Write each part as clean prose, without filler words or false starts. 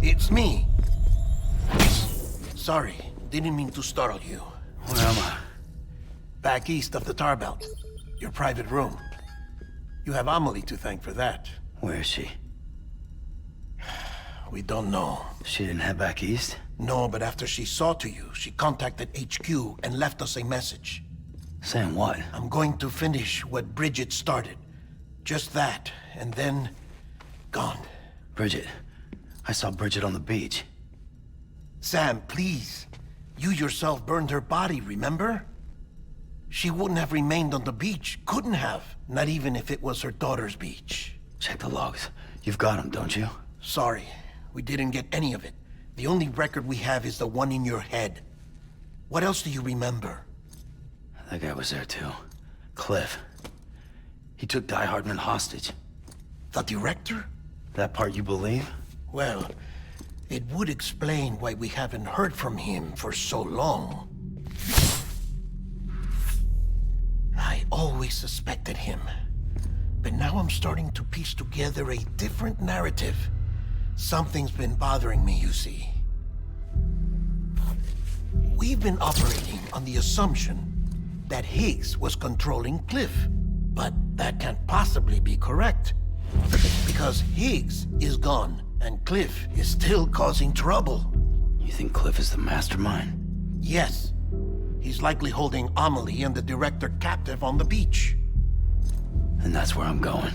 It's me. Sorry, didn't mean to startle you. Where am I? Back east of the tar belt. Your private room. You have Amelie to thank for that. Where is she? We don't know. She didn't head back east? No, but after she saw to you, she contacted HQ and left us a message. Saying what? I'm going to finish what Bridget started. Just that, and then... gone. Bridget. I saw Bridget on the beach. Sam, please. You yourself burned her body, remember? She wouldn't have remained on the beach. Couldn't have. Not even if it was her daughter's beach. Check the logs. You've got them, don't you? Sorry. We didn't get any of it. The only record we have is the one in your head. What else do you remember? That guy was there too. Cliff. He took Die Hardman hostage. The director? That part you believe? Well, it would explain why we haven't heard from him for so long. I always suspected him. But now I'm starting to piece together a different narrative. Something's been bothering me, you see. We've been operating on the assumption that Higgs was controlling Cliff. But that can't possibly be correct. Because Higgs is gone, and Cliff is still causing trouble. You think Cliff is the mastermind? Yes. He's likely holding Amelie and the director captive on the beach. And that's where I'm going.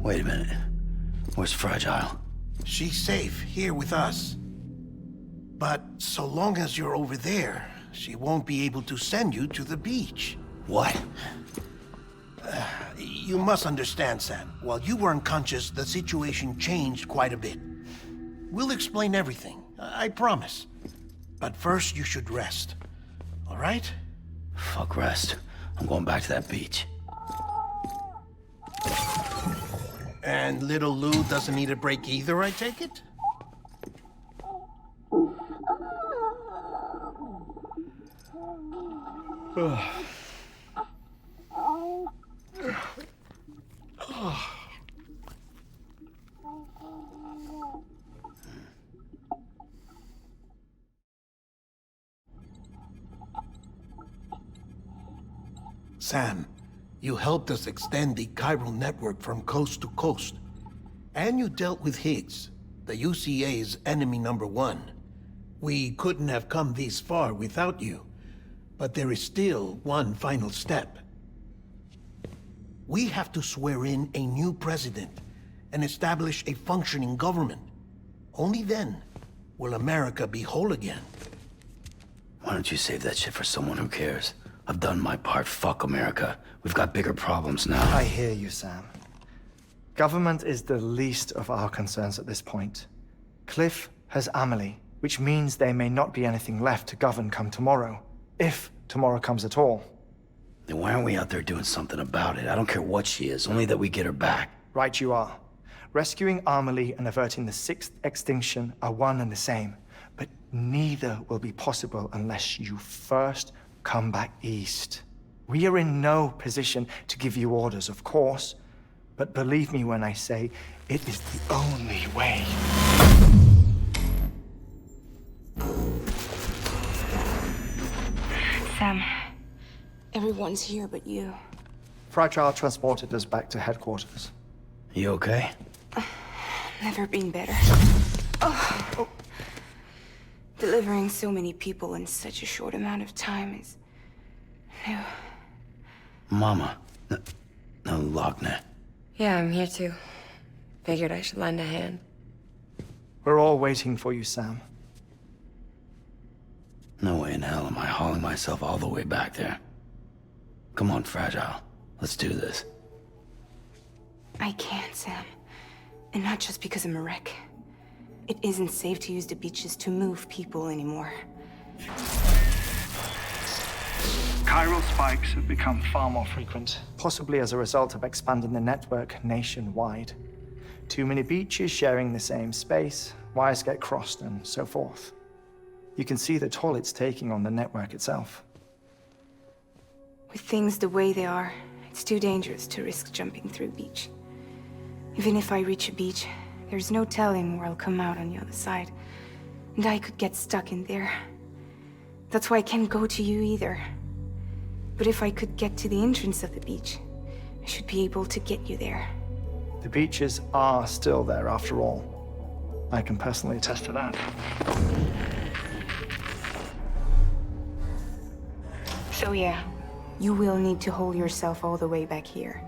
Wait a minute. Where's Fragile? She's safe here with us. But so long as you're over there, she won't be able to send you to the beach. What? You must understand, Sam. While you were unconscious, the situation changed quite a bit. We'll explain everything, I promise. But first, you should rest. All right? Fuck rest. I'm going back to that beach. And little Lou doesn't need a break either, I take it? Sam, you helped us extend the chiral network from coast to coast. And you dealt with Higgs, the UCA's enemy #1. We couldn't have come this far without you. But there is still one final step. We have to swear in a new president and establish a functioning government. Only then will America be whole again. Why don't you save that shit for someone who cares? I've done my part. Fuck America. We've got bigger problems now. I hear you, Sam. Government is the least of our concerns at this point. Cliff has Amelie, which means there may not be anything left to govern come tomorrow. If tomorrow comes at all. Then why aren't we out there doing something about it? I don't care what she is, only that we get her back. Right you are. Rescuing Amelie and averting the 6th extinction are one and the same. But neither will be possible unless you first come back east. We are in no position to give you orders, of course. But believe me when I say, it is the only way. Sam, everyone's here but you. Fragile transported us back to headquarters. You okay? Never been better. Oh. Delivering so many people in such a short amount of time is new. Mama. No, Lochner. Yeah, I'm here too. Figured I should lend a hand. We're all waiting for you, Sam. No way in hell am I hauling myself all the way back there. Come on, Fragile. Let's do this. I can't, Sam. And not just because I'm a wreck. It isn't safe to use the beaches to move people anymore. Chiral spikes have become far more frequent, possibly as a result of expanding the network nationwide. Too many beaches sharing the same space, wires get crossed, and so forth. You can see the toll it's taking on the network itself. With things the way they are, it's too dangerous to risk jumping through a beach. Even if I reach a beach, There's no telling where I'll come out on the other side. And I could get stuck in there. That's why I can't go to you either. But if I could get to the entrance of the beach, I should be able to get you there. The beaches are still there after all. I can personally attest to that. So yeah, you will need to hold yourself all the way back here.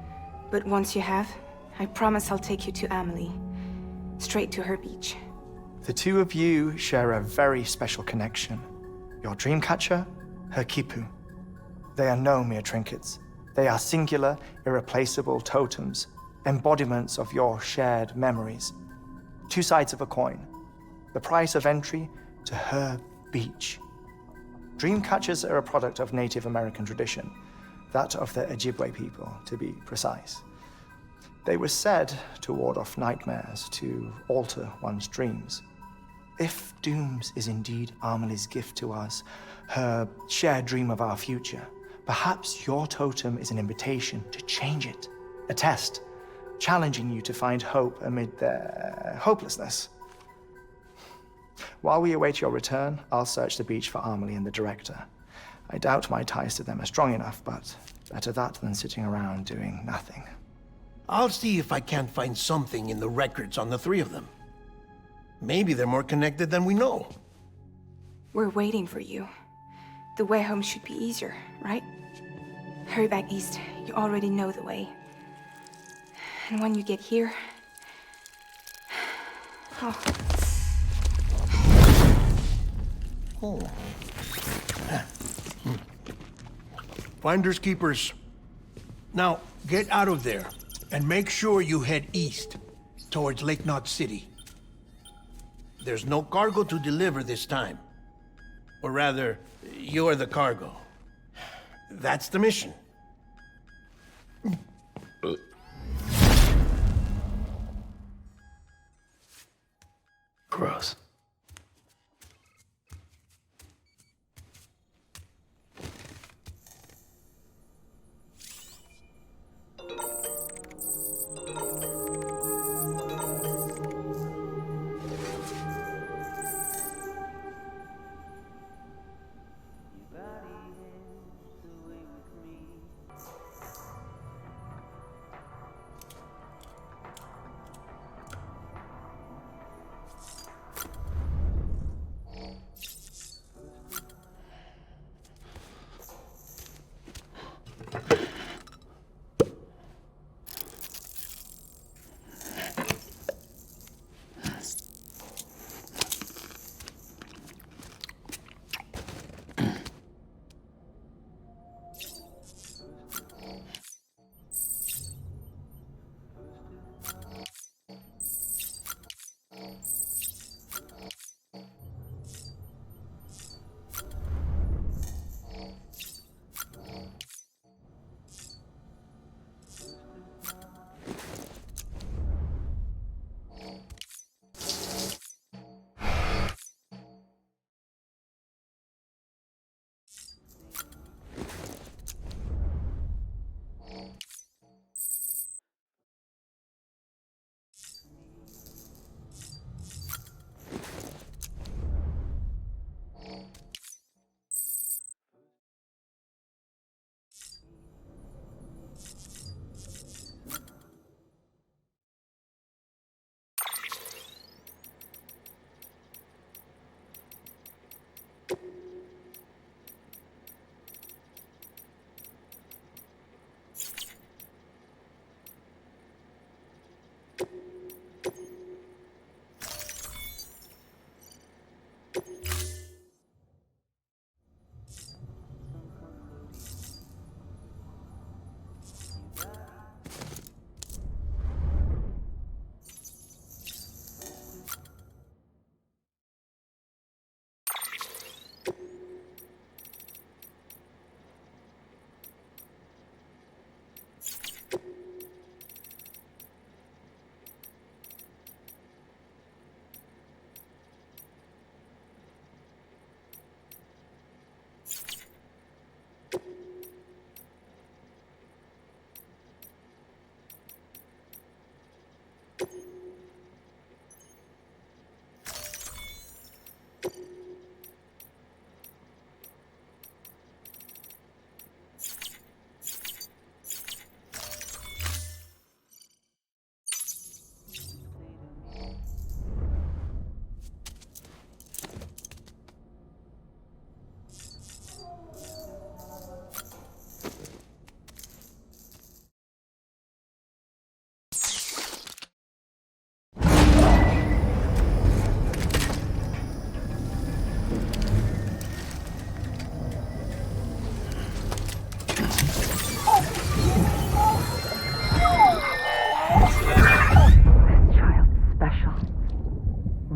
But once you have, I promise I'll take you to Amelie. Straight to her beach. The two of you share a very special connection. Your dreamcatcher, her kipu. They are no mere trinkets. They are singular, irreplaceable totems, embodiments of your shared memories. Two sides of a coin. The price of entry to her beach. Dreamcatchers are a product of Native American tradition, that of the Ojibwe people, to be precise. They were said to ward off nightmares, to alter one's dreams. If Dooms is indeed Amelie's gift to us, her shared dream of our future, perhaps your totem is an invitation to change it, a test, challenging you to find hope amid their hopelessness. While we await your return, I'll search the beach for Amelie and the director. I doubt my ties to them are strong enough, but better that than sitting around doing nothing. I'll see if I can't find something in the records on the three of them. Maybe they're more connected than we know. We're waiting for you. The way home should be easier, right? Hurry back east. You already know the way. And when you get here... Oh. Oh. Finders keepers. Now, get out of there, and make sure you head east, towards Lake Knot City. There's no cargo to deliver this time. Or rather, you're the cargo. That's the mission. Gross.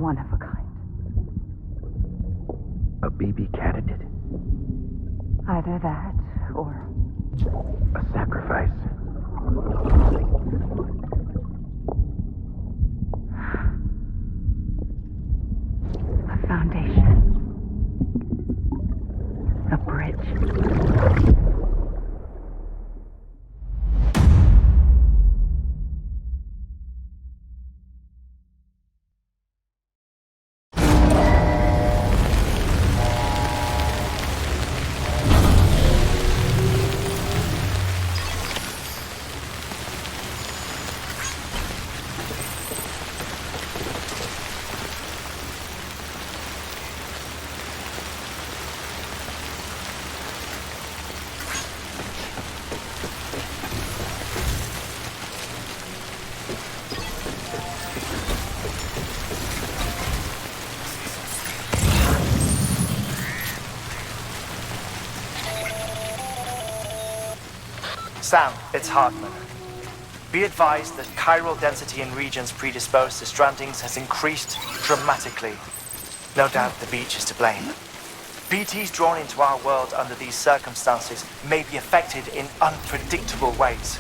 one of a kind. A BB candidate? Either that, or A sacrifice? a foundation. A bridge. Sam, it's Hartman. Be advised that chiral density in regions predisposed to strandings has increased dramatically. No doubt the beach is to blame. BTs drawn into our world under these circumstances may be affected in unpredictable ways.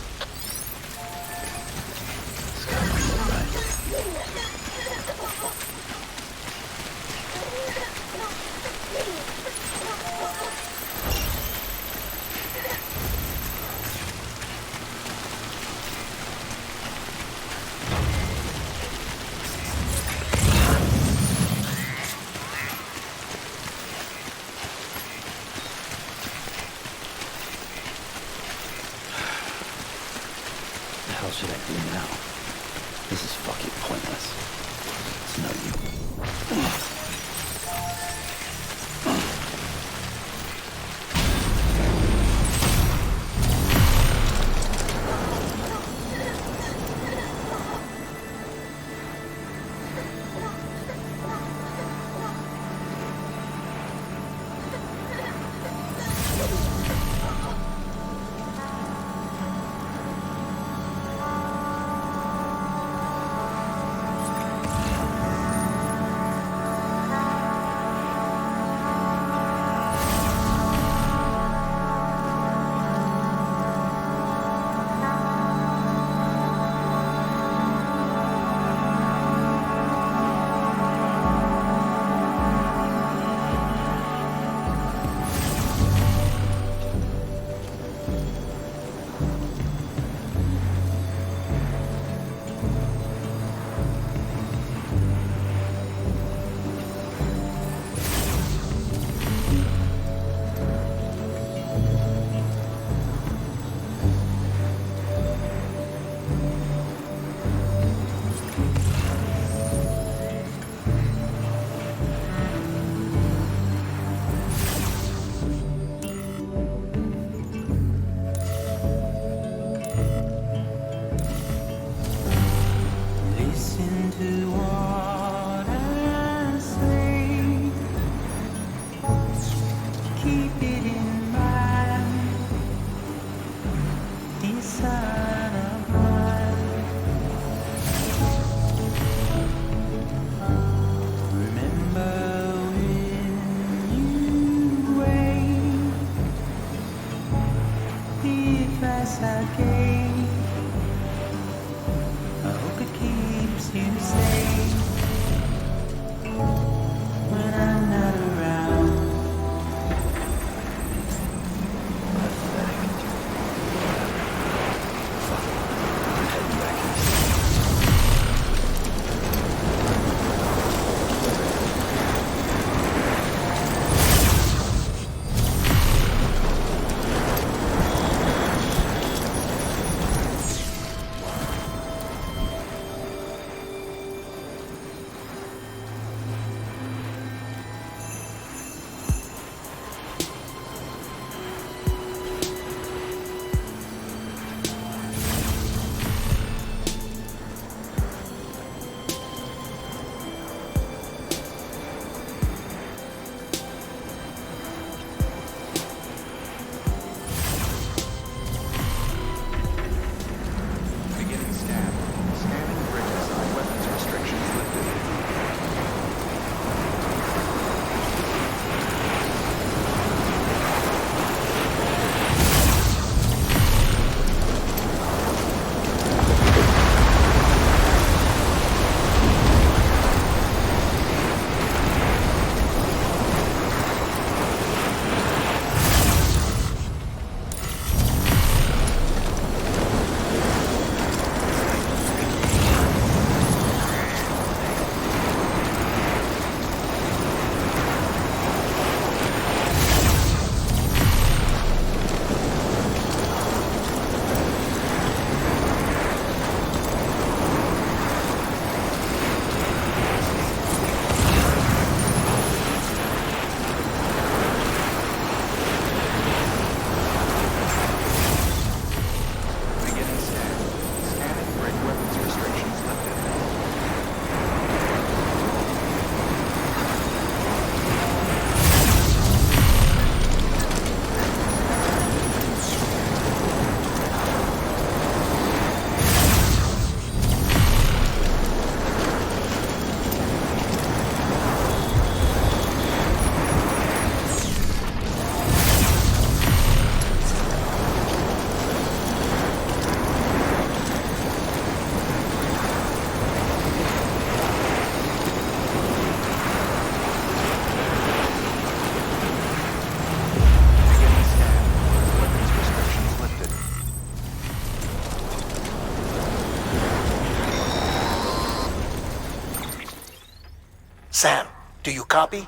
Sam, do you copy?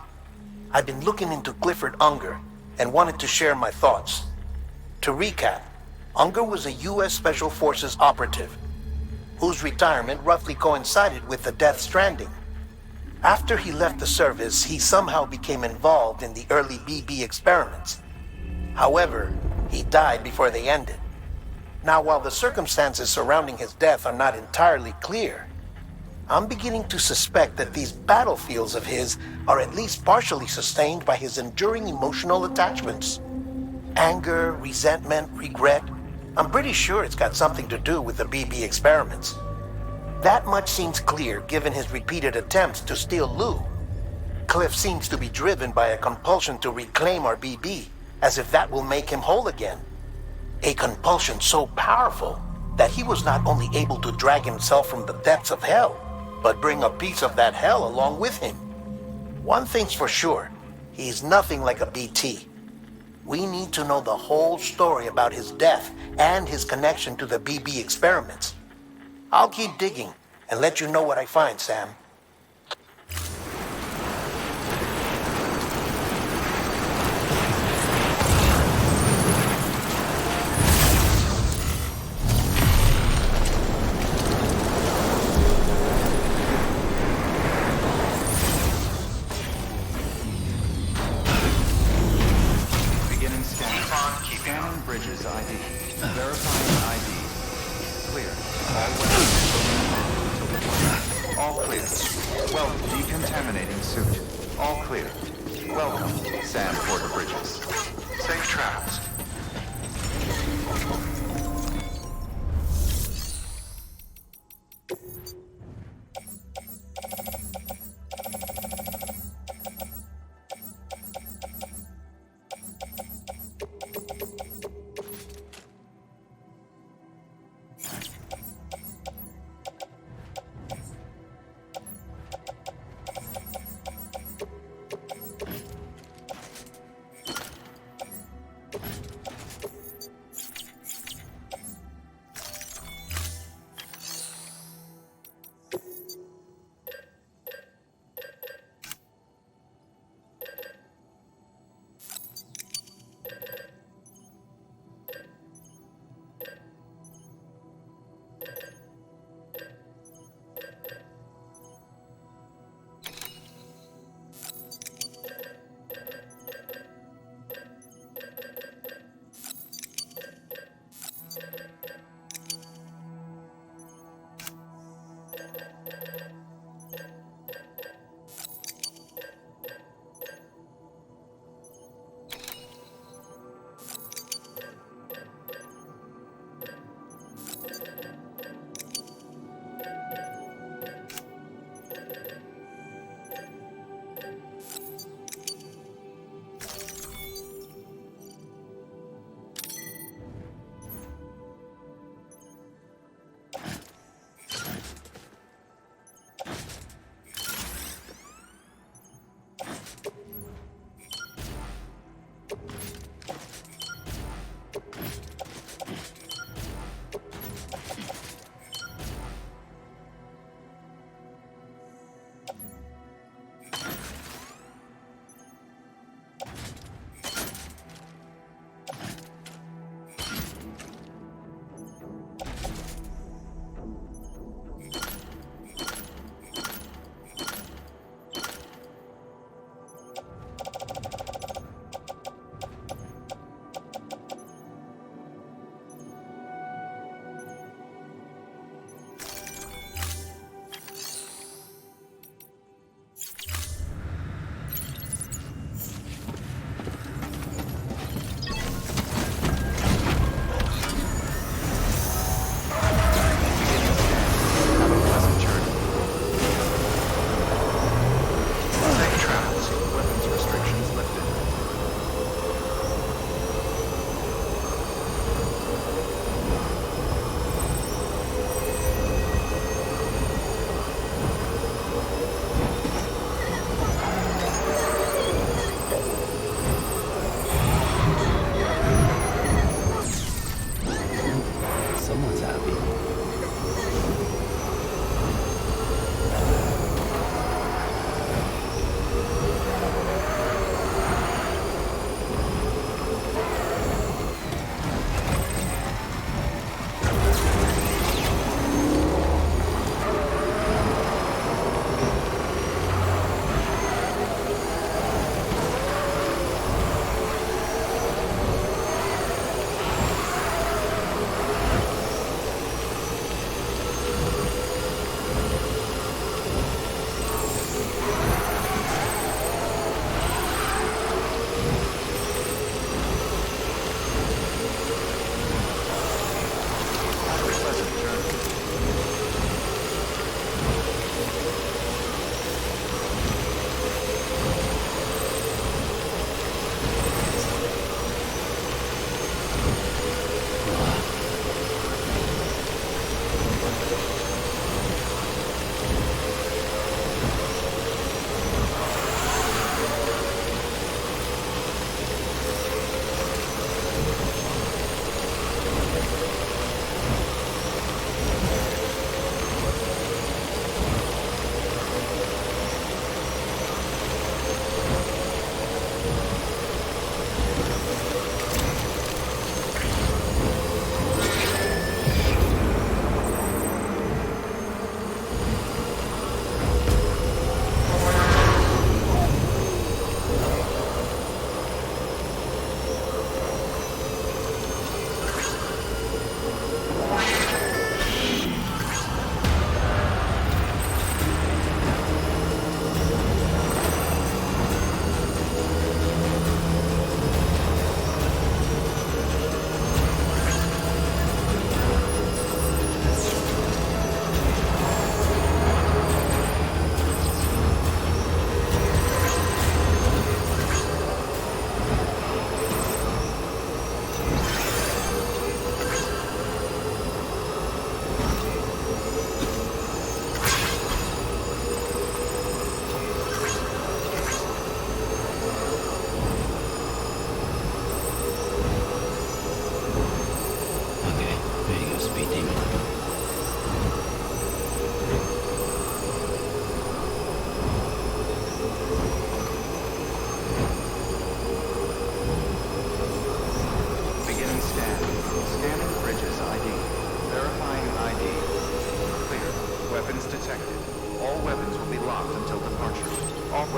I've been looking into Clifford Unger and wanted to share my thoughts. To recap, Unger was a U.S. Special Forces operative whose retirement roughly coincided with the Death Stranding. After he left the service, he somehow became involved in the early BB experiments. However, he died before they ended. Now, while the circumstances surrounding his death are not entirely clear, I'm beginning to suspect that these battlefields of his are at least partially sustained by his enduring emotional attachments. Anger, resentment, regret. I'm pretty sure it's got something to do with the BB experiments. That much seems clear given his repeated attempts to steal Lou. Cliff seems to be driven by a compulsion to reclaim our BB, as if that will make him whole again. A compulsion so powerful that he was not only able to drag himself from the depths of hell, but bring a piece of that hell along with him. One thing's for sure, he's nothing like a BT. We need to know the whole story about his death and his connection to the BB experiments. I'll keep digging and let you know what I find, Sam. Scanning bridges ID. Verifying ID. Clear. All weapons. All clear. Welcome, decontaminating suit. All clear. Welcome, Sam Porter Bridges. Safe travels.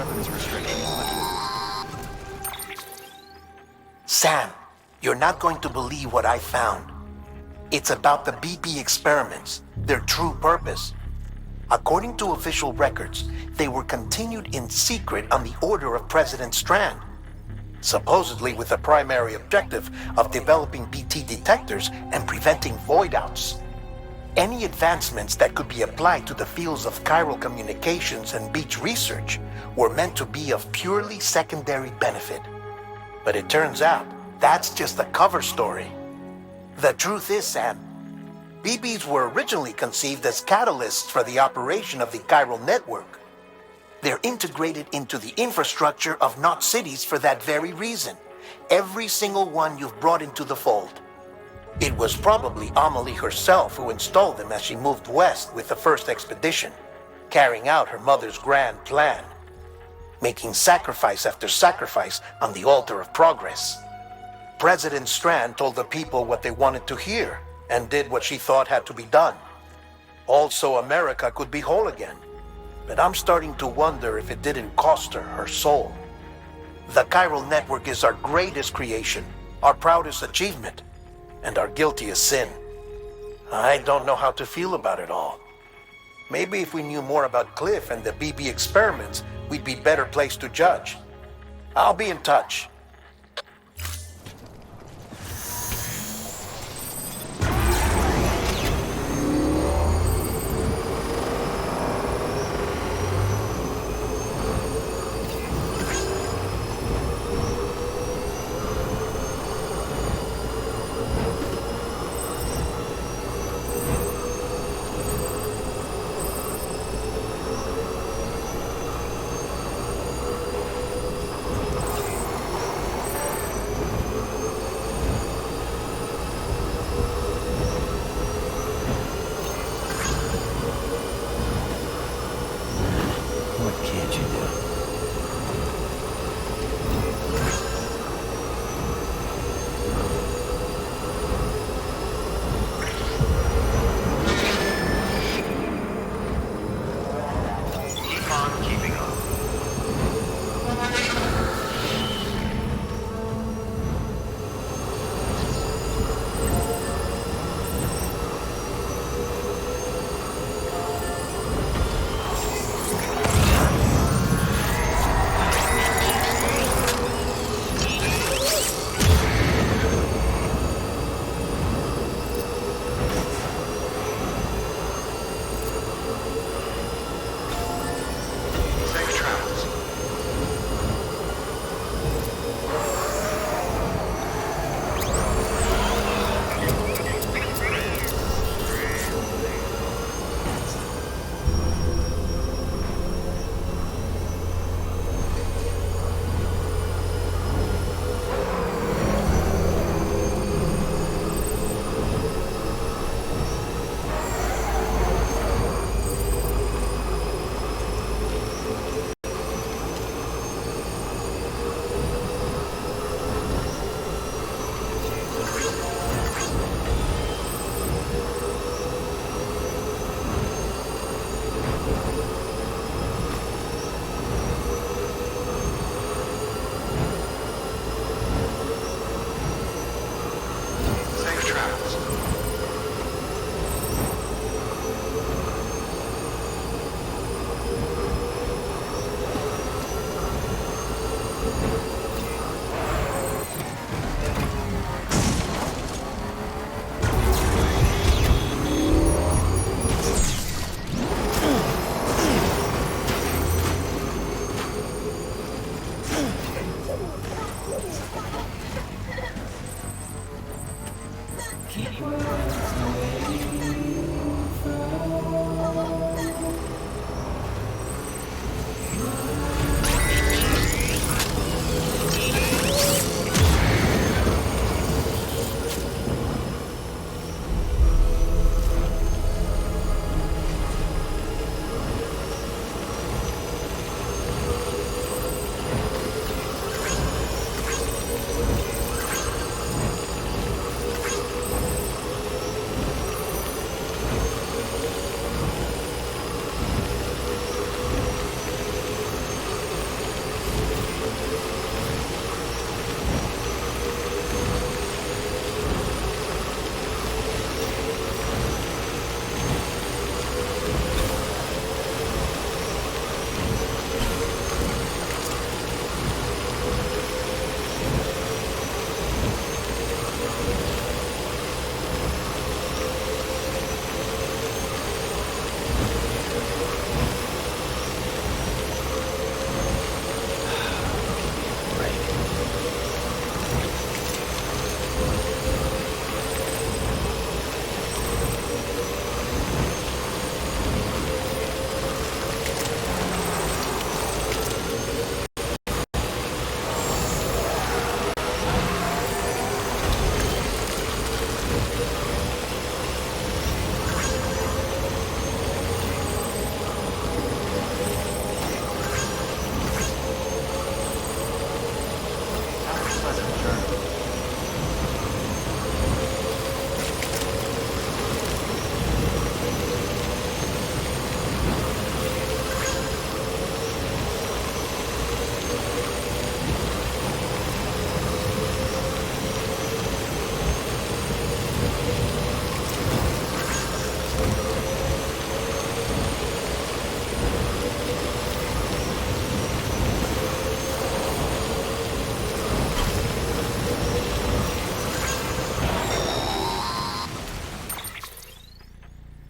weapons restriction limit. Sam, you're not going to believe what I found. It's about the BB experiments, their true purpose. According to official records, they were continued in secret on the order of President Strand, supposedly with the primary objective of developing BT detectors and preventing void-outs. Any advancements that could be applied to the fields of chiral communications and beach research were meant to be of purely secondary benefit. But it turns out, that's just a cover story. The truth is, Sam, BBs were originally conceived as catalysts for the operation of the chiral network. They're integrated into the infrastructure of not cities for that very reason. Every single one you've brought into the fold. It was probably Amelie herself who installed them as she moved west with the first expedition, carrying out her mother's grand plan, making sacrifice after sacrifice on the altar of progress. President Strand told the people what they wanted to hear and did what she thought had to be done. Also, America could be whole again. But I'm starting to wonder if it didn't cost her her soul. The chiral network is our greatest creation, our proudest achievement, and our guiltiest sin. I don't know how to feel about it all. Maybe if we knew more about Cliff and the BB experiments, we'd be better placed to judge. I'll be in touch.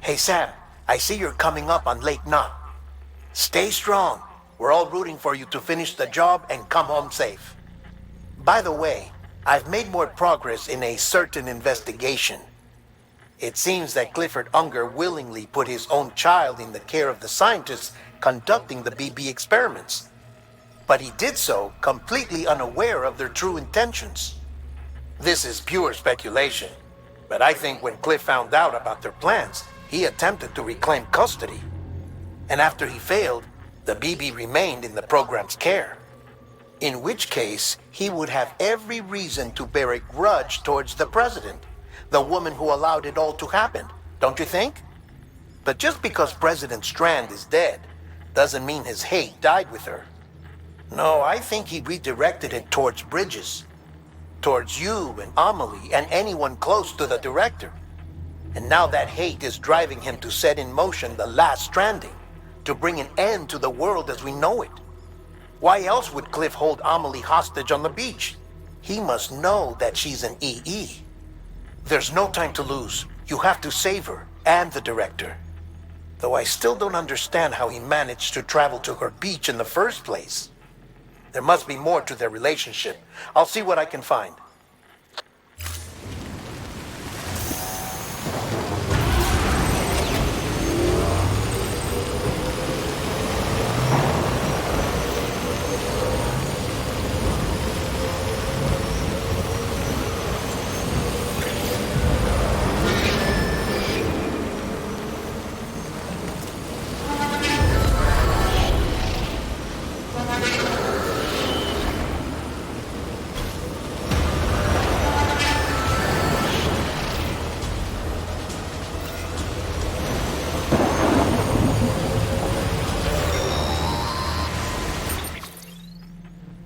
Hey Sam, I see you're coming up on Lake Knot. Stay strong. We're all rooting for you to finish the job and come home safe. By the way, I've made more progress in a certain investigation. It seems that Clifford Unger willingly put his own child in the care of the scientists conducting the BB experiments. But he did so completely unaware of their true intentions. This is pure speculation, but I think when Cliff found out about their plans, he attempted to reclaim custody. And after he failed, the BB remained in the program's care. In which case, he would have every reason to bear a grudge towards the president, the woman who allowed it all to happen, don't you think? But just because President Strand is dead, doesn't mean his hate died with her. No, I think he redirected it towards Bridges. Towards you and Amelie and anyone close to the director. And now that hate is driving him to set in motion the last stranding, to bring an end to the world as we know it. Why else would Cliff hold Amelie hostage on the beach? He must know that she's an EE. There's no time to lose. You have to save her, and the director. Though I still don't understand how he managed to travel to her beach in the first place. There must be more to their relationship. I'll see what I can find.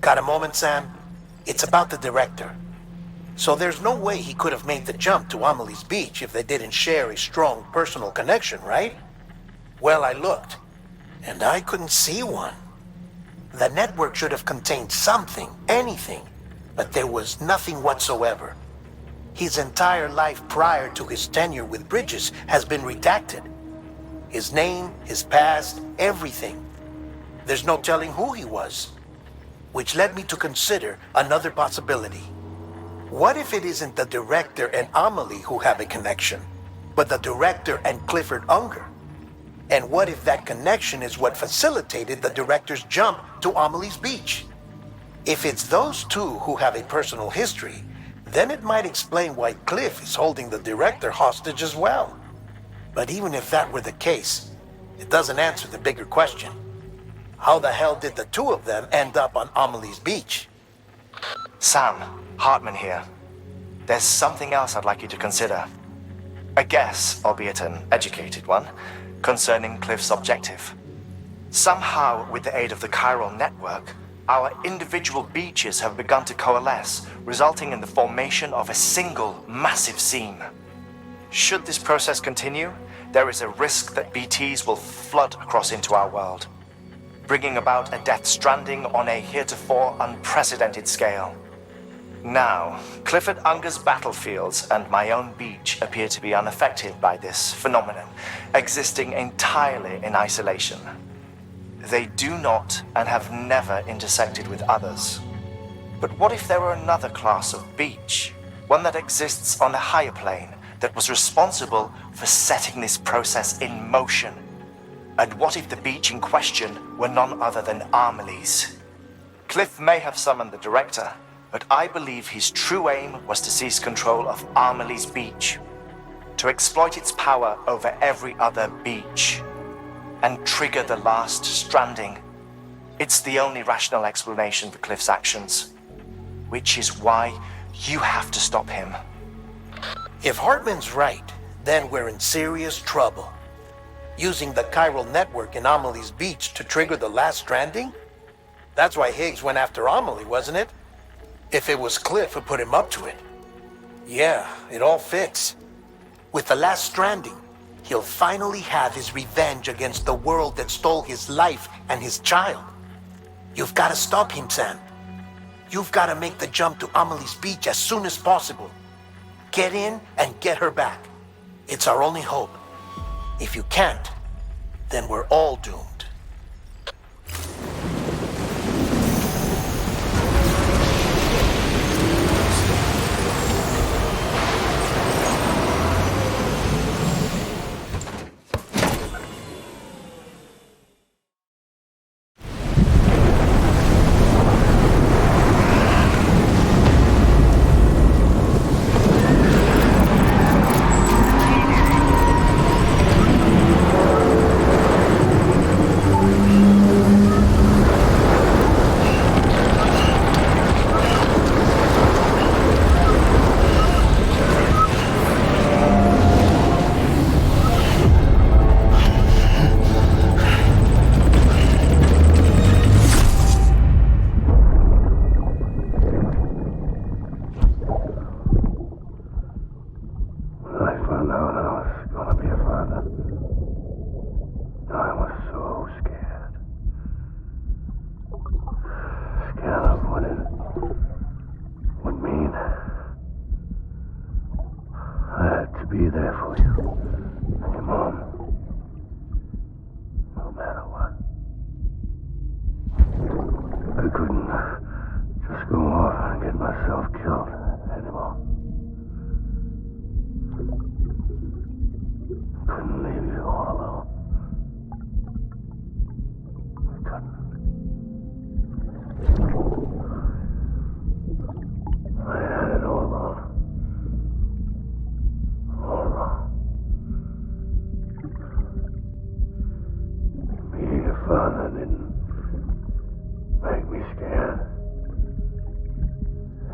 Got a moment, Sam? It's about the director. So there's no way he could have made the jump to Amelie's beach if they didn't share a strong personal connection, right? Well, I looked, and I couldn't see one. The network should have contained something, anything, but there was nothing whatsoever. His entire life prior to his tenure with Bridges has been redacted. His name, his past, everything. There's no telling who he was. Which led me to consider another possibility. What if it isn't the director and Amelie who have a connection, but the director and Clifford Unger? And what if that connection is what facilitated the director's jump to Amelie's beach? If it's those two who have a personal history, then it might explain why Cliff is holding the director hostage as well. But even if that were the case, it doesn't answer the bigger question. How the hell did the two of them end up on Amelie's beach? Sam, Hartman here. There's something else I'd like you to consider. A guess, albeit an educated one, concerning Cliff's objective. Somehow, with the aid of the chiral network, our individual beaches have begun to coalesce, resulting in the formation of a single massive seam. Should this process continue, there is a risk that BTs will flood across into our world, bringing about a Death Stranding on a heretofore unprecedented scale. Now, Clifford Unger's battlefields and my own beach appear to be unaffected by this phenomenon, existing entirely in isolation. They do not and have never intersected with others. But what if there were another class of beach, one that exists on a higher plane, that was responsible for setting this process in motion? And what if the beach in question were none other than Amelie's? Cliff may have summoned the director, but I believe his true aim was to seize control of Amelie's beach, to exploit its power over every other beach, and trigger the last stranding. It's the only rational explanation for Cliff's actions, which is why you have to stop him. If Hartman's right, then we're in serious trouble. Using the chiral network in Amelie's beach to trigger the last stranding? That's why Higgs went after Amelie, wasn't it? If it was Cliff who put him up to it. Yeah, it all fits. With the last stranding, he'll finally have his revenge against the world that stole his life and his child. You've got to stop him, Sam. You've got to make the jump to Amelie's beach as soon as possible. Get in and get her back. It's our only hope. If you can't, then we're all doomed. Be there for you and your mom, no matter what. I couldn't just go off and get myself killed anymore. Couldn't leave you all alone. I couldn't. I had it all wrong. Being a father didn't make me scared.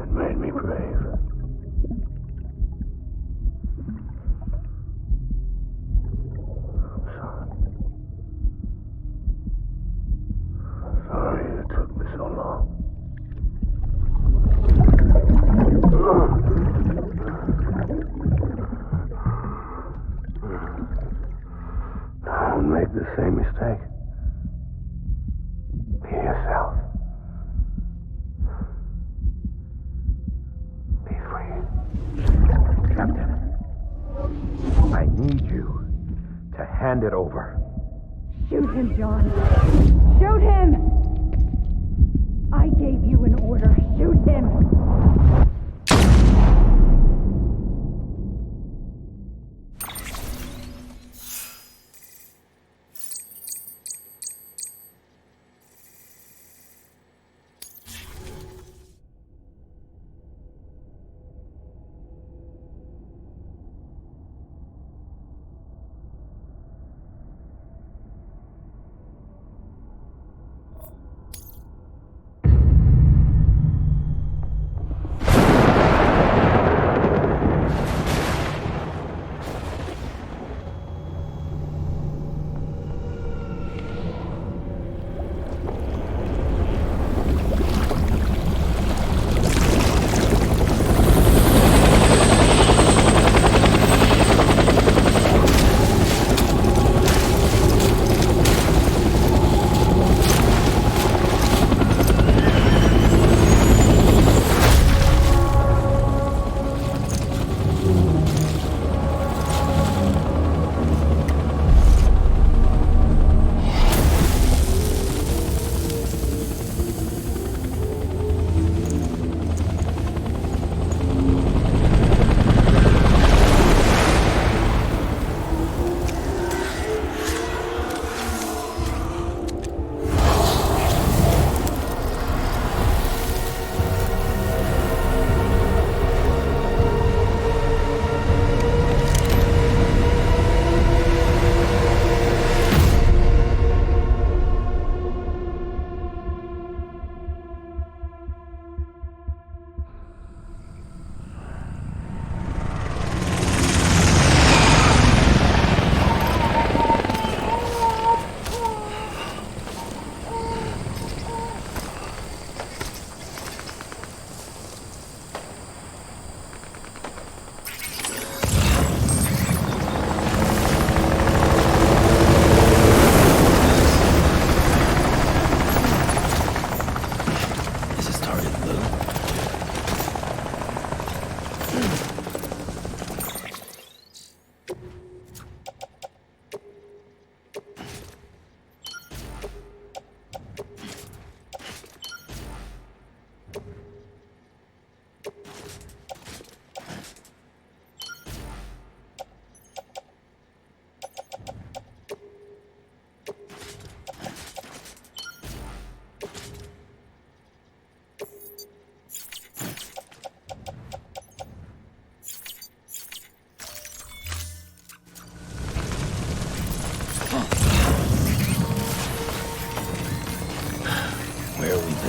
It made me brave. I'm sorry. I'm sorry it took me so long. Don't make the same mistake. Be yourself. Be free. Captain, I need you to hand it over. Shoot him, John. Shoot him! I gave you an order. Shoot him!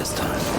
this time.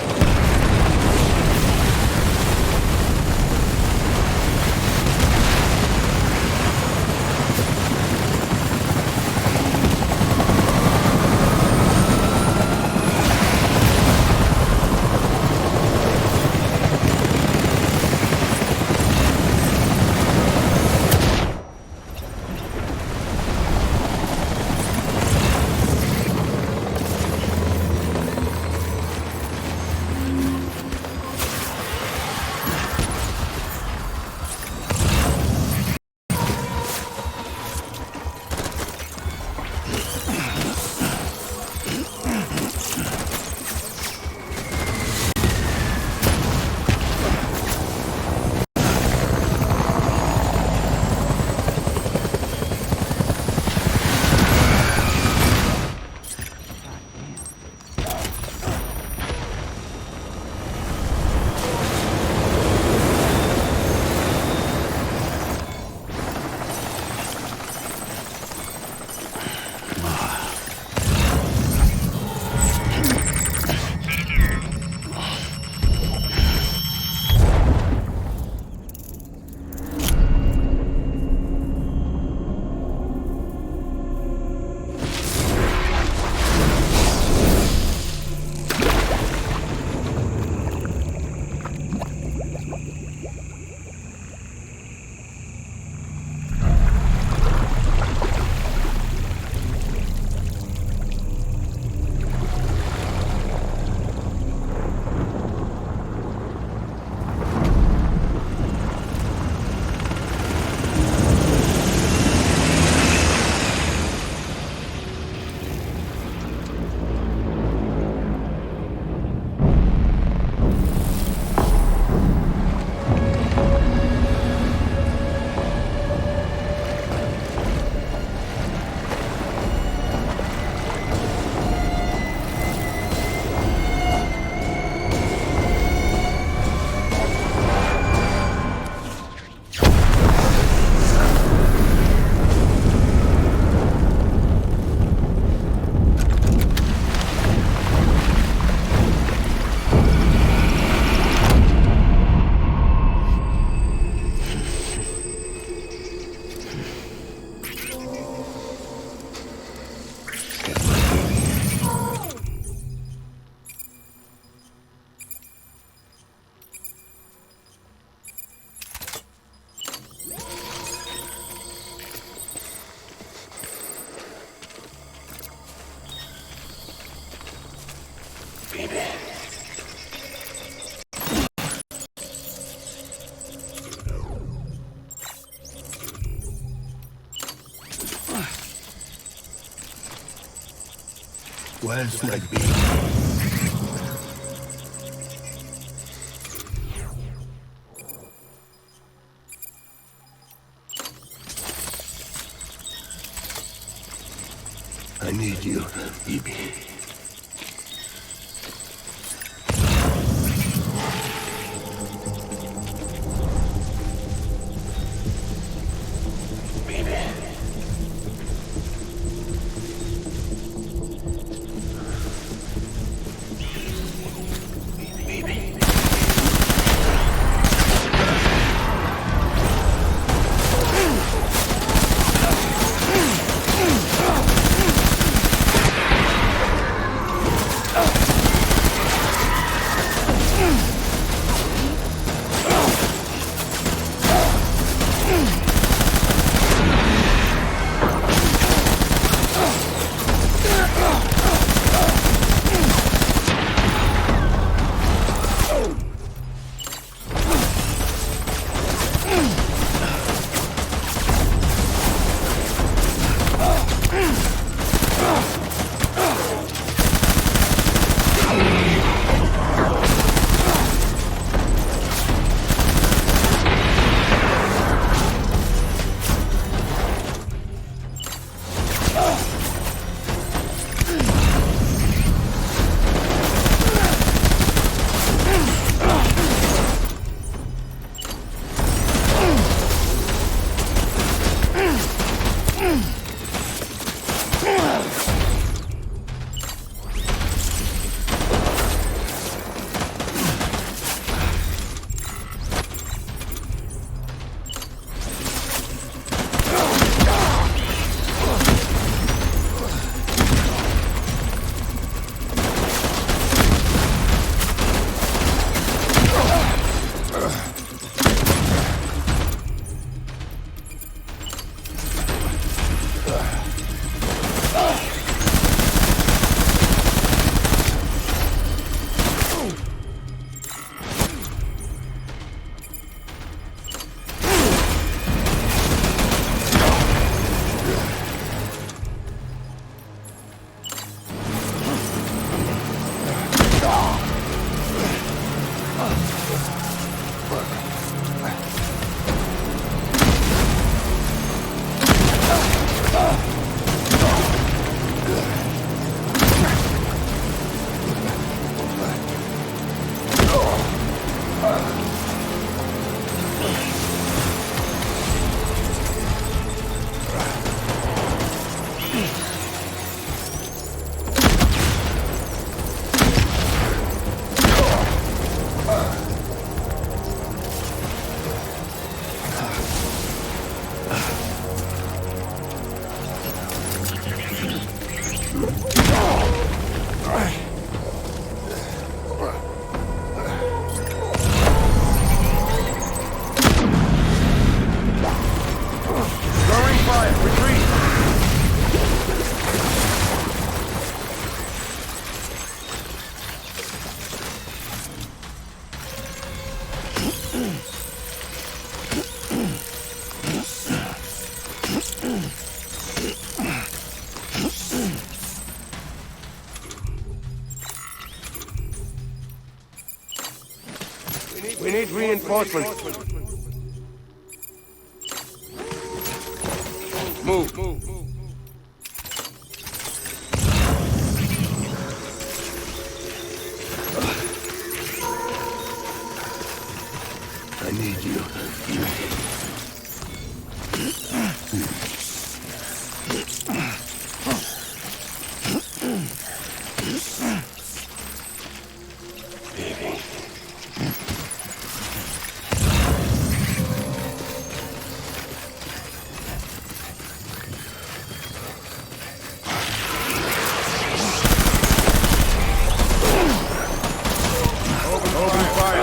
Where's my baby? I need you, baby. We need reinforcements. Move. I need you. Baby. Open fire.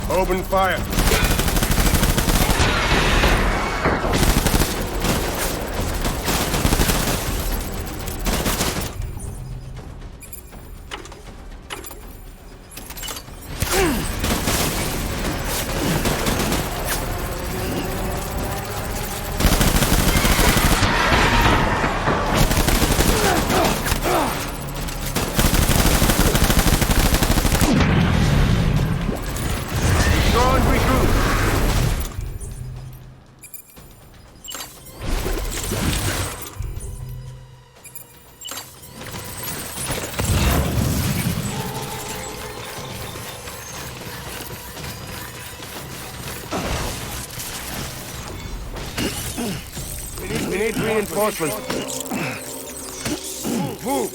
Open fire. We need reinforcements. Move.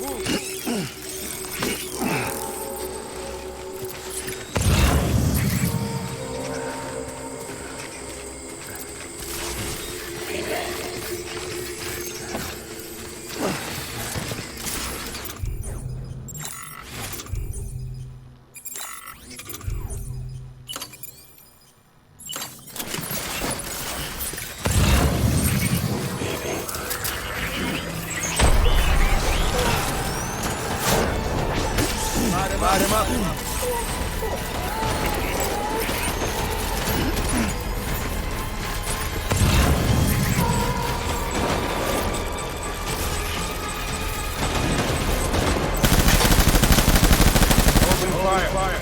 Light him up. Open fire.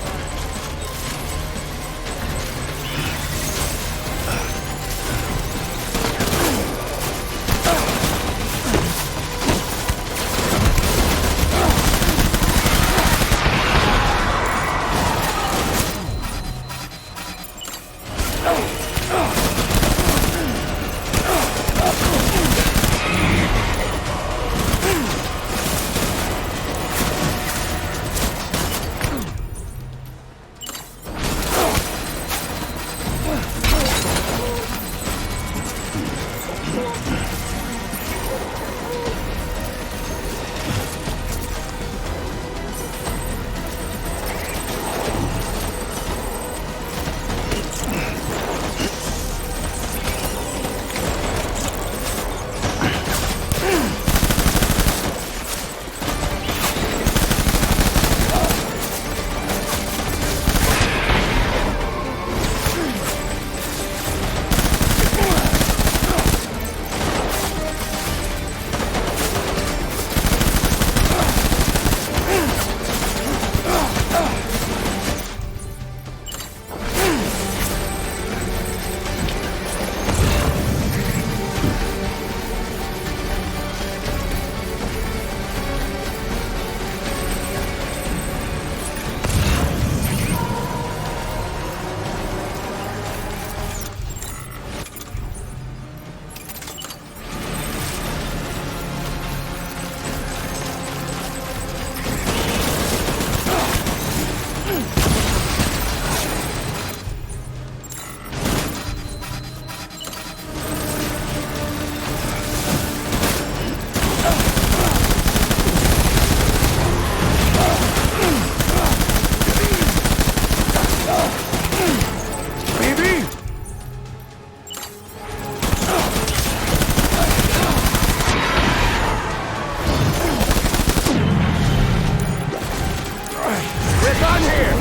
done here!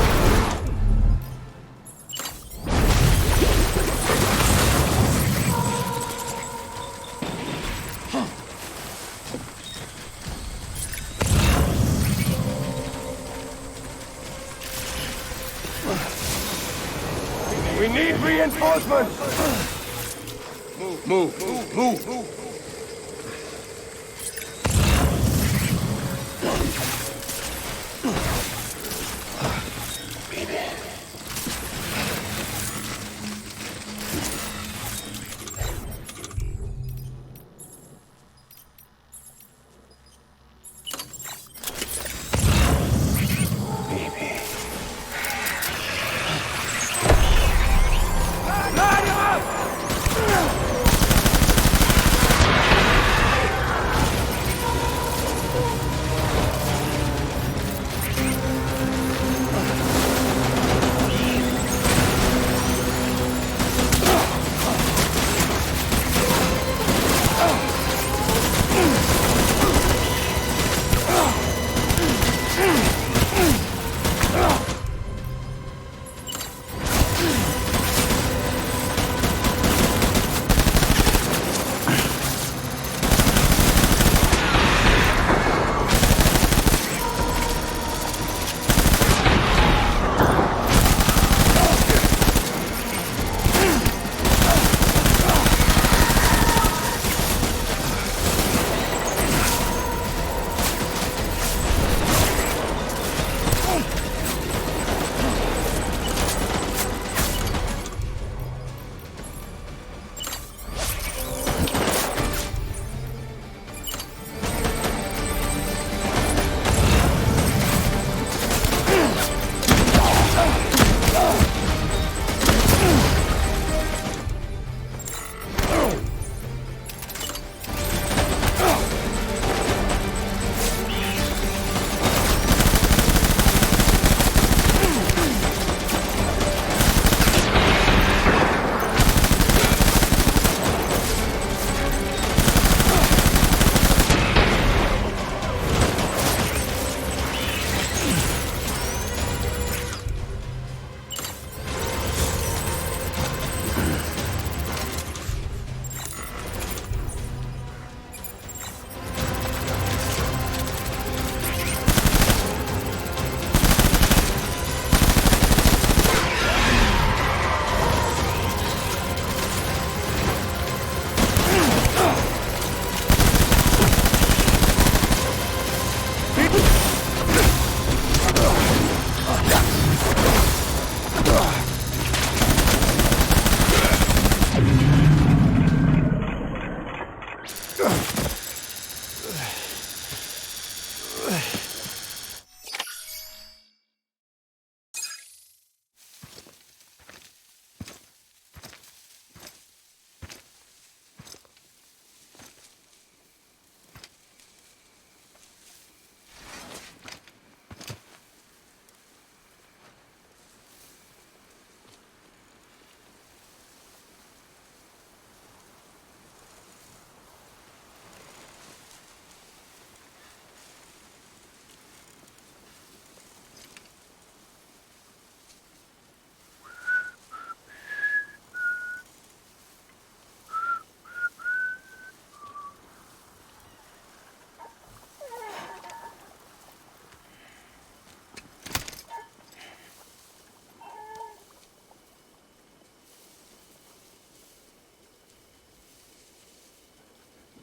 We need reinforcements! Move.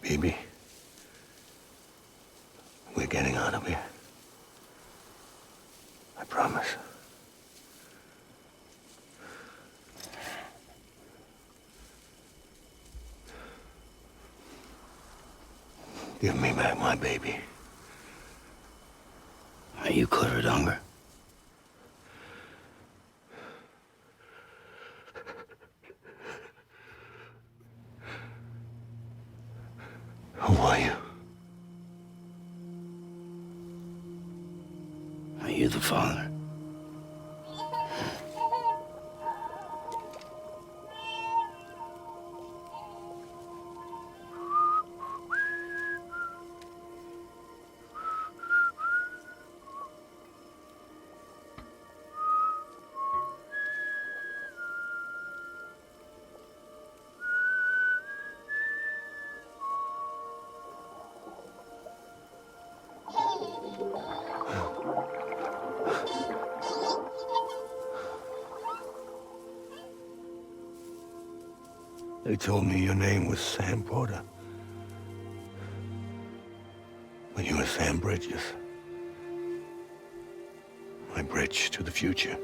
Baby, we're getting out of here. I promise. Give me back my baby. Are you clear of hunger? Who are you? Are you the father? They told me your name was Sam Porter. But you were Sam Bridges. My bridge to the future.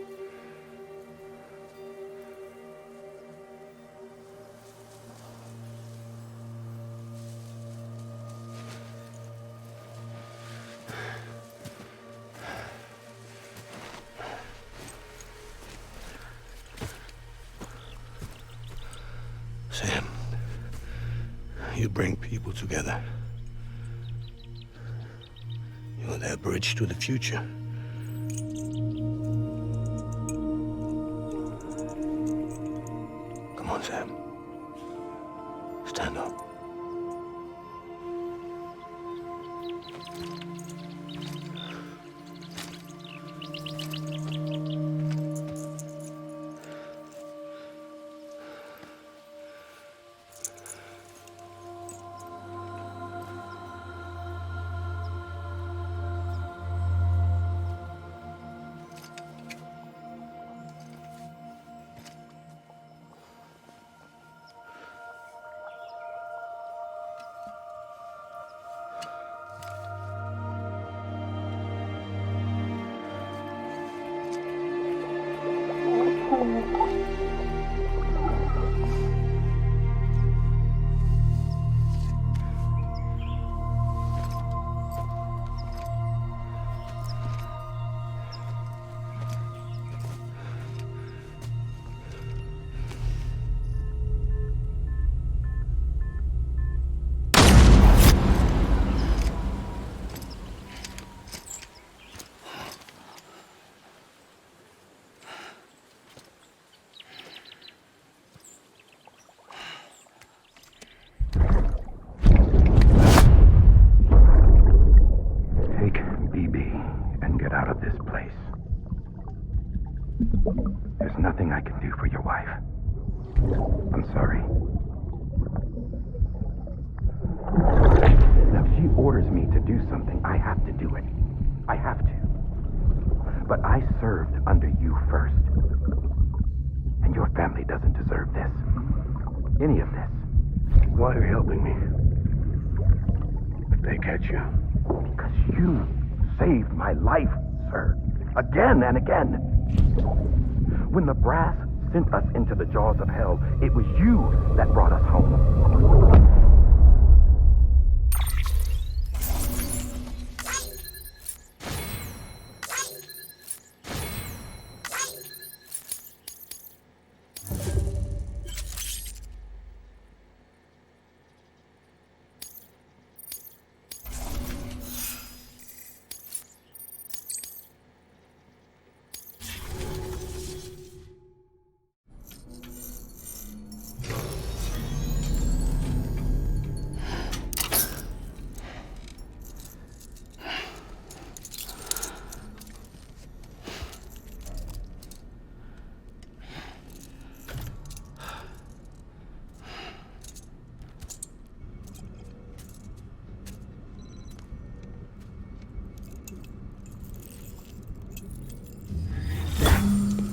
Sam, you bring people together. You're that bridge to the future. Come on, Sam. Stand up. There's nothing I can do for your wife. I'm sorry. Now, if she orders me to do something, I have to do it. I have to. But I served under you first. And your family doesn't deserve this. Any of this. Why are you helping me? If they catch you. Because you saved my life, sir. Again and again. When the brass sent us into the jaws of hell, it was you that brought us home.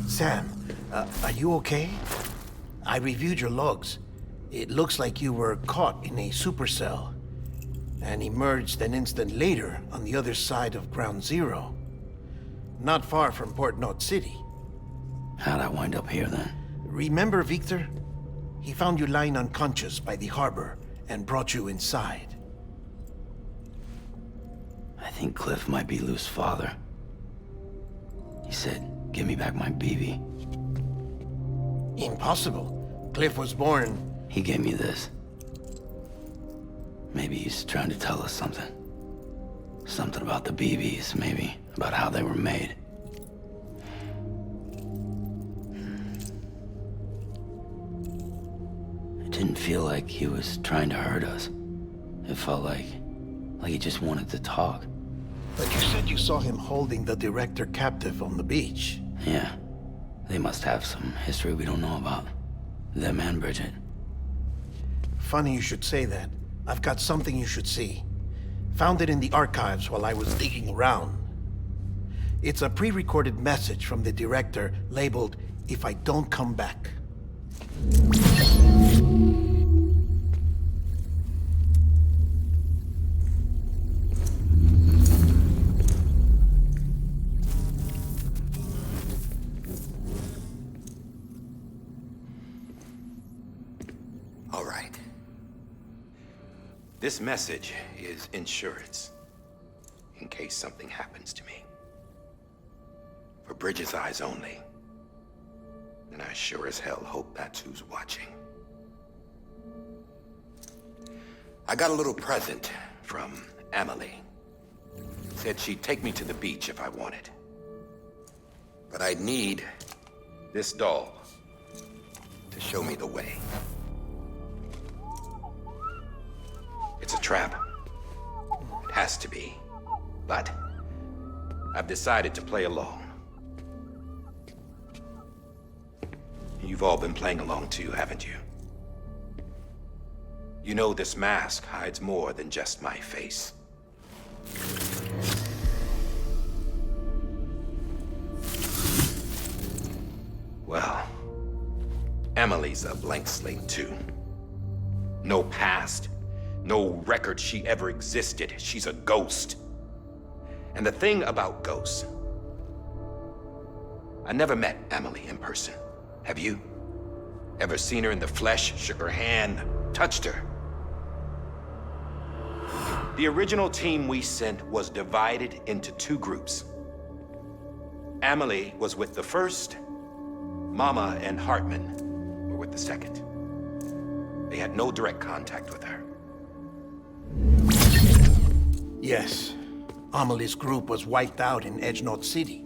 Sam, are you okay? I reviewed your logs. It looks like you were caught in a supercell and emerged an instant later on the other side of Ground Zero. Not far from Port Knot City. How'd I wind up here then? Remember Victor? He found you lying unconscious by the harbor and brought you inside. I think Cliff might be Lou's father. He said, "Give me back my BB." Impossible. Cliff was born... He gave me this. Maybe he's trying to tell us something. Something about the BBs, maybe. About how they were made. It didn't feel like he was trying to hurt us. It felt like he just wanted to talk. But you said you saw him holding the director captive on the beach. Yeah. They must have some history we don't know about. Them and Bridget. Funny you should say that. I've got something you should see. Found it in the archives while I was digging around. It's a pre-recorded message from the director labeled, "If I don't come back." This message is insurance, in case something happens to me. For Bridget's eyes only. And I sure as hell hope that's who's watching. I got a little present from Emily. Said she'd take me to the beach if I wanted. But I'd need this doll to show me the way. It's a trap. It has to be. But I've decided to play along. You've all been playing along too, haven't you? You know this mask hides more than just my face. Well, Emily's a blank slate too. No past, no record she ever existed. She's a ghost. And the thing about ghosts, I never met Emily in person. Have you? Ever seen her in the flesh, shook her hand, touched her? The original team we sent was divided into two groups. Emily was with the first, Mama and Hartman were with the second. They had no direct contact with her. Yes. Amelie's group was wiped out in Edgenorth City.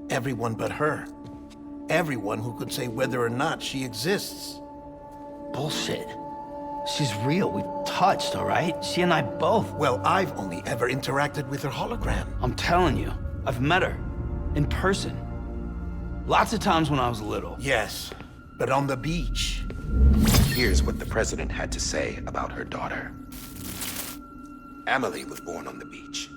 Everyone but her. Everyone who could say whether or not she exists. Bullshit. She's real. We've touched, all right? She and I both. Well, I've only ever interacted with her hologram. I'm telling you, I've met her. In person. Lots of times when I was little. Yes, but on the beach. Here's what the president had to say about her daughter. Emily was born on the beach.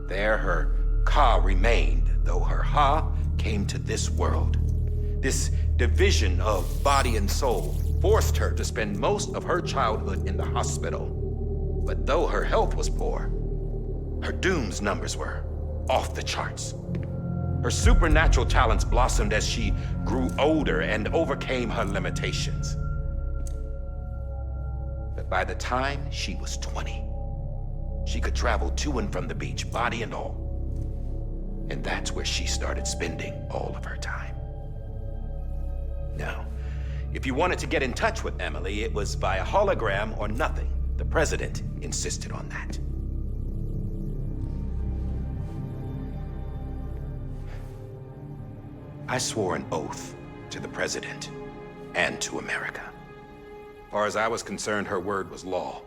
There her Ka remained, though her Ha came to this world. This division of body and soul forced her to spend most of her childhood in the hospital. But though her health was poor, her Doom's numbers were off the charts. Her supernatural talents blossomed as she grew older and overcame her limitations. But by the time she was 20, she could travel to and from the beach, body and all. And that's where she started spending all of her time. Now, if you wanted to get in touch with Emily, it was via hologram or nothing. The president insisted on that. I swore an oath to the president and to America. As far as I was concerned, her word was law.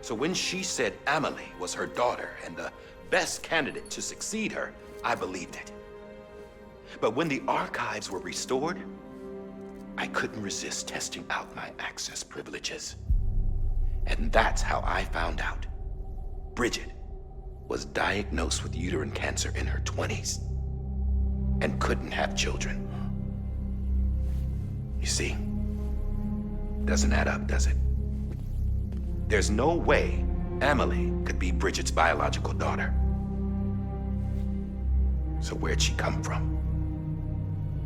So when she said Emily was her daughter and the best candidate to succeed her, I believed it. But when the archives were restored, I couldn't resist testing out my access privileges. And that's how I found out Bridget was diagnosed with uterine cancer in her 20s and couldn't have children. You see, doesn't add up, does it? There's no way Emily could be Bridget's biological daughter. So where'd she come from?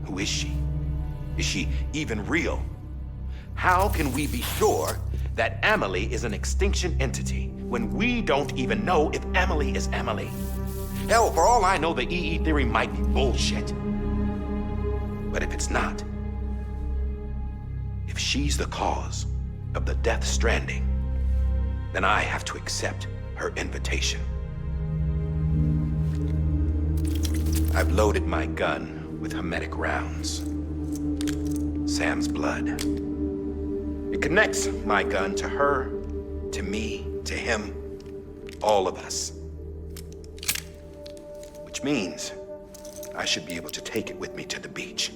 Who is she? Is she even real? How can we be sure that Emily is an extinction entity when we don't even know if Emily is Emily? Hell, for all I know, the EE theory might be bullshit. But if it's not, if she's the cause of the Death Stranding, then I have to accept her invitation. I've loaded my gun with hermetic rounds. Sam's blood. It connects my gun to her, to me, to him, all of us. Which means I should be able to take it with me to the beach.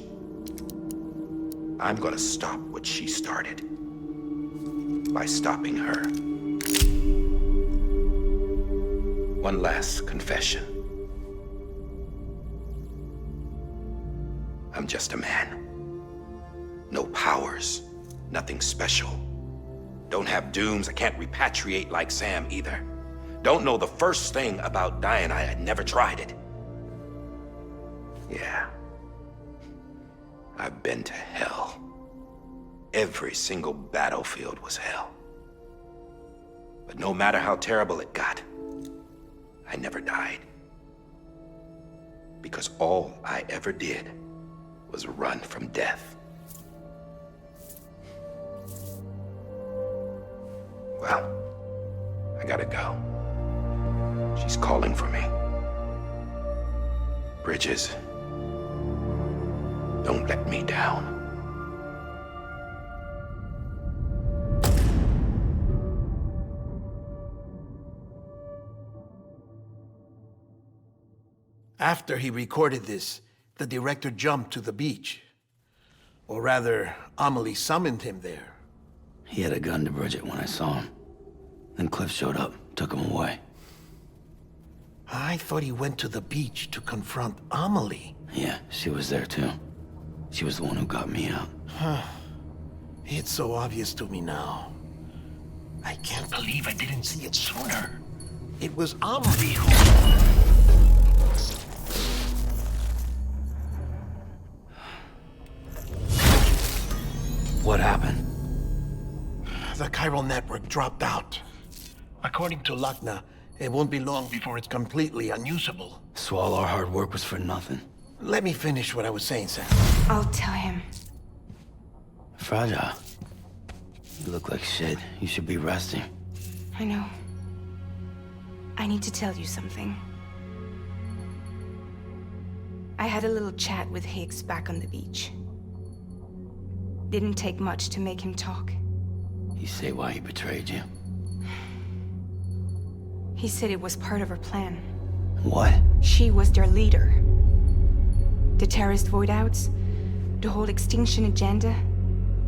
I'm gonna stop what she started by stopping her. One last confession. I'm just a man. No powers, nothing special. Don't have dooms, I can't repatriate like Sam either. Don't know the first thing about dying, I had never tried it. Yeah. I've been to hell. Every single battlefield was hell. But no matter how terrible it got, I never died. Because all I ever did was run from death. Well, I gotta go. She's calling for me. Bridges, don't let me down. After he recorded this, the director jumped to the beach. Or rather, Amelie summoned him there. He had a gun to Bridget when I saw him. Then Cliff showed up, took him away. I thought he went to the beach to confront Amelie. Yeah, she was there too. She was the one who got me out. It's so obvious to me now. I can't believe I didn't see it sooner. It was Amelie who... What happened? The chiral network dropped out. According to Lakna, it won't be long before it's completely unusable. So all our hard work was for nothing. Let me finish what I was saying, Sam. I'll tell him. Fragile. You look like shit. You should be resting. I know. I need to tell you something. I had a little chat with Higgs back on the beach. Didn't take much to make him talk. You say why he betrayed you? He said it was part of her plan. What? She was their leader. The terrorist voidouts, the whole extinction agenda,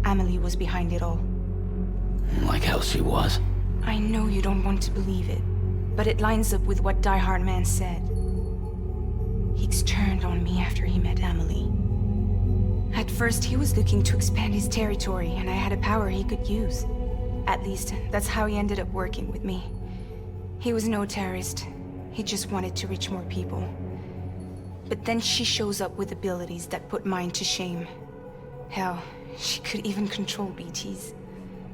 Amelie was behind it all. Like hell she was. I know you don't want to believe it, but it lines up with what Die Hard Man said. Higgs turned on me after he met Amelie. At first, he was looking to expand his territory, and I had a power he could use. At least, that's how he ended up working with me. He was no terrorist. He just wanted to reach more people. But then she shows up with abilities that put mine to shame. Hell, she could even control BTs.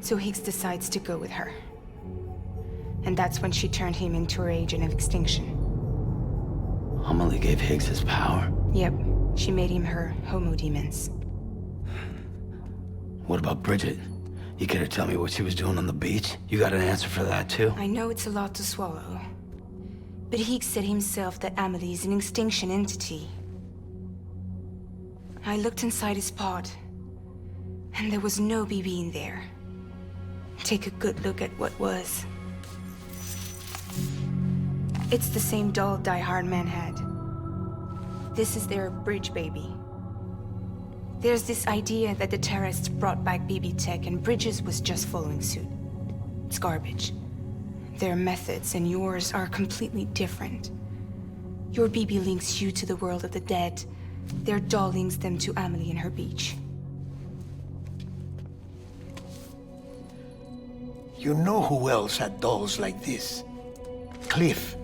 So Higgs decides to go with her. And that's when she turned him into her agent of extinction. Amelie gave Higgs his power? Yep. She made him her Homo Demons. What about Bridget? You care to tell me what she was doing on the beach? You got an answer for that too? I know it's a lot to swallow. But Higgs said himself that Amelie is an extinction entity. I looked inside his pod, and there was no BB in there. Take a good look at what was. It's the same doll Die Hard Man had. This is their bridge baby. There's this idea that the terrorists brought back BB tech and Bridges was just following suit. It's garbage. Their methods and yours are completely different. Your BB links you to the world of the dead. Their doll links them to Amelie and her beach. You know who else had dolls like this? Cliff.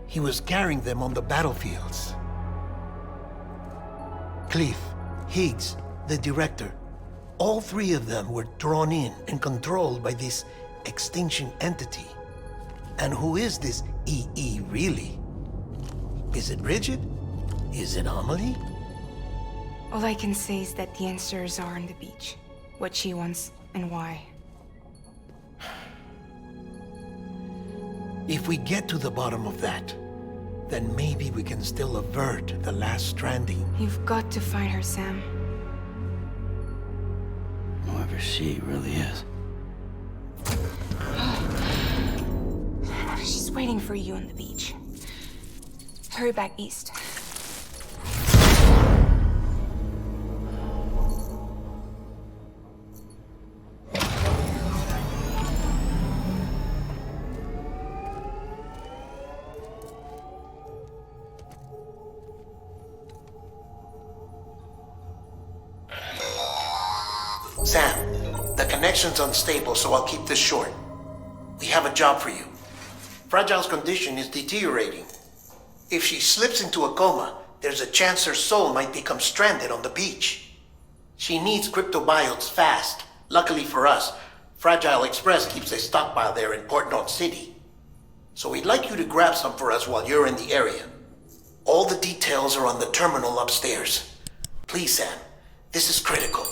He was carrying them on the battlefields. Cliff, Higgs, the director, all three of them were drawn in and controlled by this extinction entity. And who is this EE really? Is it Bridget? Is it Amelie? All I can say is that the answers are on the beach. What she wants and why. If we get to the bottom of that, then maybe we can still avert the last stranding. You've got to find her, Sam. Whoever she really is. She's waiting for you on the beach. Hurry back east. Sam, the connection's unstable, so I'll keep this short. We have a job for you. Fragile's condition is deteriorating. If she slips into a coma, there's a chance her soul might become stranded on the beach. She needs cryptobiotes fast. Luckily for us, Fragile Express keeps a stockpile there in Port North City. So we'd like you to grab some for us while you're in the area. All the details are on the terminal upstairs. Please, Sam. This is critical.